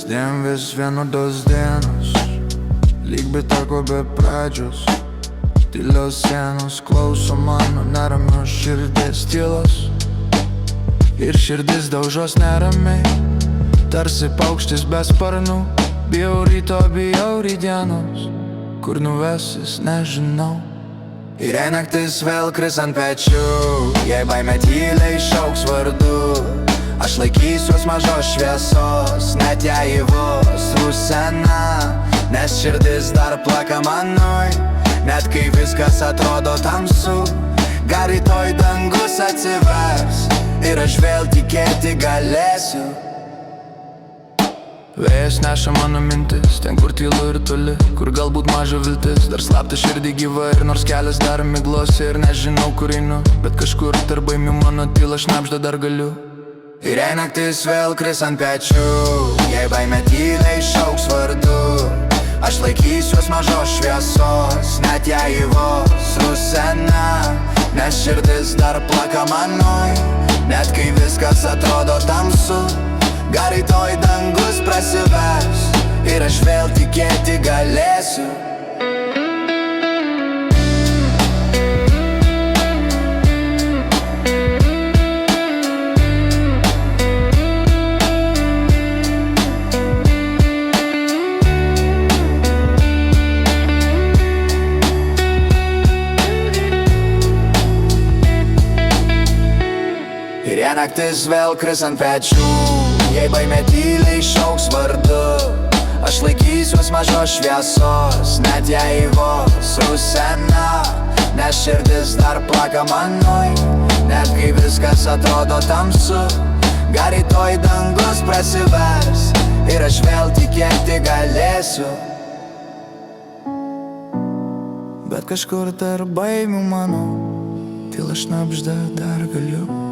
Kasdien vis vienodos dienos, lyg be tako be pradžios. Tylios sienos klauso mano neramios širdies tylos. Ir širdis daužos neramiai, tarsi paukštis be sparnų. Bijau ryto, bijau rydienos, kur nuvesis nežinau. Ir jei naktis vėl kris ant pečių, jei baimė tyliai šauks vardu, aš laikysiuos mažos šviesos, net jei vos rusena. Nes širdis dar plaka manoj, net kai viskas atrodo tamsu. Gal rytoj dangus atsivers ir aš vėl tikėti galėsiu. Vėjas neša mano mintis, ten kur tylu ir toli, kur galbūt maža viltis, dar slapta širdį gyva. Ir nors kelias dar miglos ir nežinau kur einu, bet kažkur tarp baimių mano tyla šnabžda dar galiu. Ir jei naktis vėl kris ant pečių, jei baimė tyliai šauks vardu, aš laikysiuos mažos šviesos, net jei vos rusena. Nes širdis dar plaka manoj, net kai viskas atrodo tamsu. Gal rytoj dangus prasivers ir aš vėl tikėti galėsiu. Ir jei naktis vėl kris ant pečių, jei baimė tyliai šauks vardu, aš laikysiuos mažos šviesos, net jei vos rusena. Nes širdis dar plaka manoj, net kai viskas atrodo tamsu. Gal rytoj dangus prasivers ir aš vėl tikėti galėsiu. Bet kažkur tarp baimių mano tyla šnabžda dar galiu.